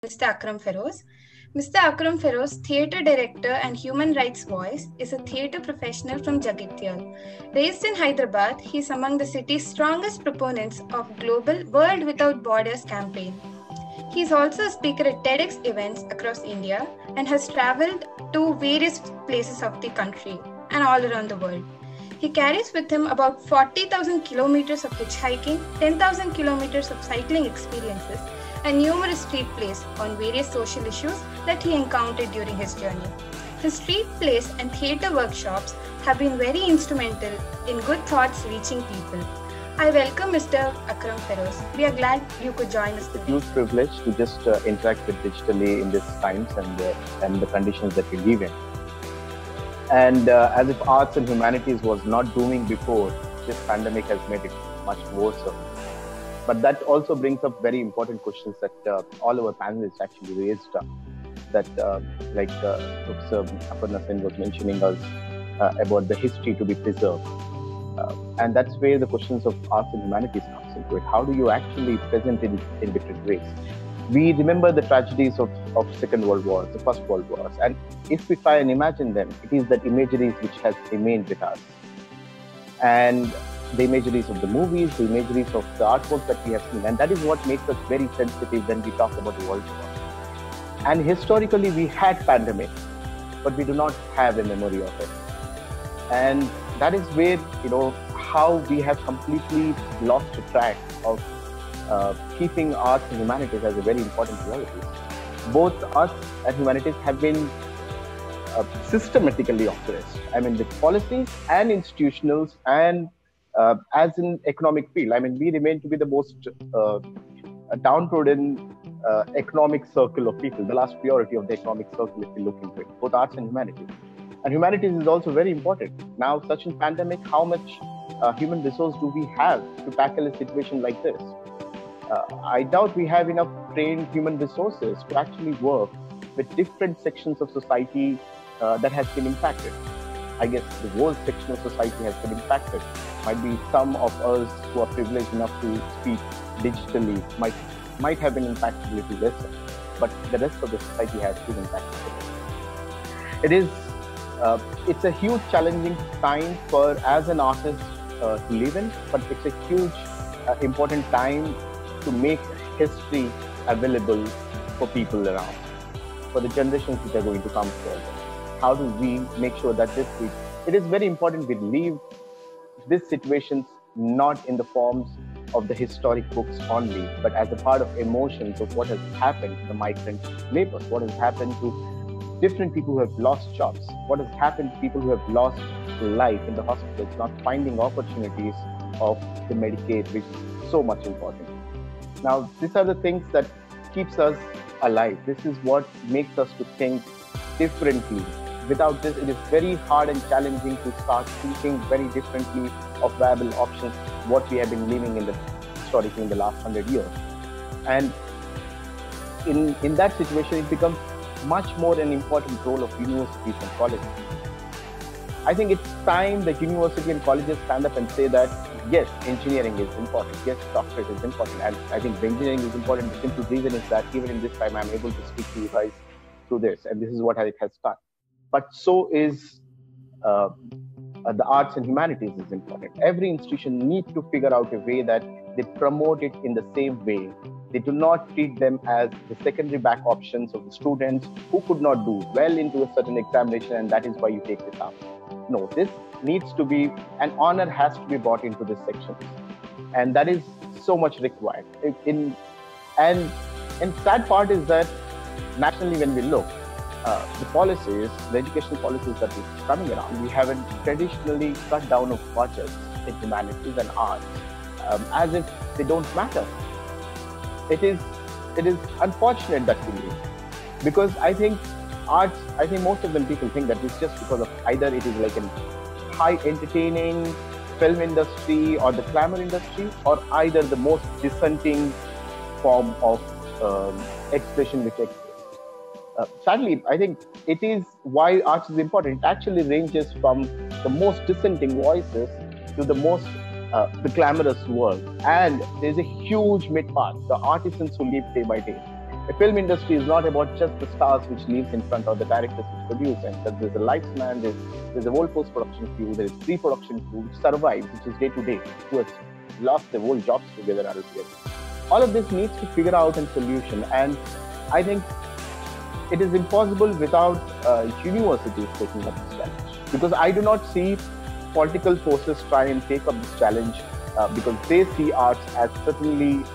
Mr. Akram Feroz. Mr. Akram Feroz, theatre director and human rights voice, is a theatre professional from Jagatyal. Raised in Hyderabad, he is among the city's strongest proponents of global World Without Borders campaign. He is also a speaker at TEDx events across India and has travelled to various places of the country and all around the world. He carries with him about 40,000 kilometers of hitchhiking, 10,000 kilometers of cycling experiences, and numerous street plays on various social issues that he encountered during his journey. His street plays and theatre workshops have been very instrumental in good thoughts reaching people. I welcome Mr. Akram Feroz. We are glad you could join us today. It's a huge privilege to just interact with digitally in these times and the conditions that we live in. And as if arts and humanities was not booming before, this pandemic has made it much worse. But that also brings up very important questions that all our panelists actually raised. Like Professor Aparna Sen was mentioning us about the history to be preserved. And that's where the questions of arts and humanities comes into it. How do you actually present it in different ways? We remember the tragedies of Second World War, the First World Wars, and if we try and imagine them, it is that imageries which has remained with us. And the imageries of the movies, the imageries of the artwork that we have seen, and that is what makes us very sensitive when we talk about the World War. And historically, we had pandemic, but we do not have a memory of it. And that is where, how we have completely lost track of keeping arts and humanities as a very important priority. Both arts and humanities have been systematically oppressed. I mean, with policies and institutionals and as in economic field. I mean, we remain to be the most downtrodden economic circle of people, the last priority of the economic circle if we look into it, both arts and humanities. And humanities is also very important. Now, such a pandemic, how much human resource do we have to tackle a situation like this? I doubt we have enough trained human resources to actually work with different sections of society that has been impacted. I guess the whole section of society has been impacted. Might be some of us who are privileged enough to speak digitally might have been impacted a little lesser, but the rest of the society has been impacted. It's a huge challenging time for as an artist to live in, but it's a huge important time to make history available for people around, for the generations which are going to come forward. How do we make sure that it is very important we leave these situations not in the forms of the historic books only, but as a part of emotions of what has happened to the migrant laborers, what has happened to different people who have lost jobs, what has happened to people who have lost life in the hospitals, not finding opportunities of the Medicaid, which is so much important. Now, these are the things that keeps us alive. This is what makes us to think differently. Without this, it is very hard and challenging to start thinking very differently of viable options, what we have been living historically in the last 100 years. And in that situation, it becomes much more an important role of universities and colleges. I think it's time that university and colleges stand up and say that, yes, engineering is important. Yes, doctorate is important. And I think the engineering is important. The simple reason is that even in this time, I'm able to speak to you guys through this. And this is what it has done. But so is the arts and humanities is important. Every institution needs to figure out a way that they promote it in the same way. They do not treat them as the secondary back options of the students who could not do well into a certain examination, and that is why you take this up. No, this needs to be, an honor has to be brought into this section. And that is so much required. And sad part is that nationally when we look, the policies, the educational policies that are coming around, we haven't traditionally cut down of budgets in humanities and arts as if they don't matter. It is unfortunate that we live, because I think most of them people think that it's just because of either it is like a high entertaining film industry or the glamour industry, or either the most dissenting form of expression which exists. Sadly, I think it is why arts is important. It actually ranges from the most dissenting voices to the most glamorous world. And there's a huge mid part, the artisans who live day by day. A film industry is not about just the stars which lives in front of the directors which produce, and that there's a lifespan, there's a whole post-production crew, there is pre-production crew which survives, which is day to day, who has lost their whole jobs together. All of this needs to figure out a solution, and I think it is impossible without universities taking up this challenge, because I do not see political forces try and take up this challenge because they see arts as certainly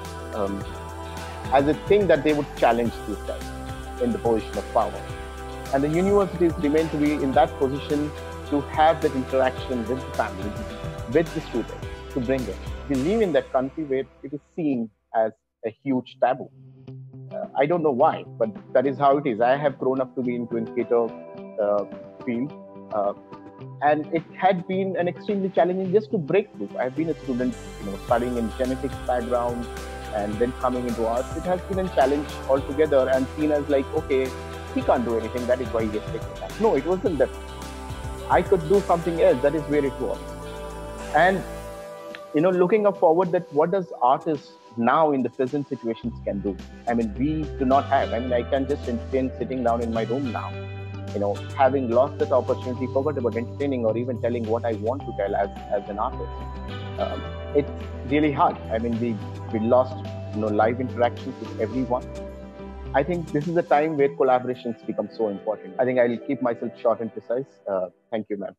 as a thing that they would challenge these guys in the position of power. And the universities remain to be in that position to have that interaction with the families, with the students, to bring it. We live in that country where it is seen as a huge taboo. I don't know why, but that is how it is. I have grown up to be into a theatre field, and it had been an extremely challenging just to break through. I've been a student, studying in genetics background, and then coming into arts. It has been a challenge altogether, and seen as like, okay, he can't do anything. That is why he has taken that. No, it wasn't that. I could do something else. That is where it was. And looking up forward, that what does artists now in the present situations can do? I mean, we do not have. I mean, I can just entertain sitting down in my room now. Having lost that opportunity, forgot about entertaining or even telling what I want to tell as an artist. It's really hard. I mean, we lost live interactions with everyone. I think this is a time where collaborations become so important. I think I'll keep myself short and precise. Thank you, ma'am.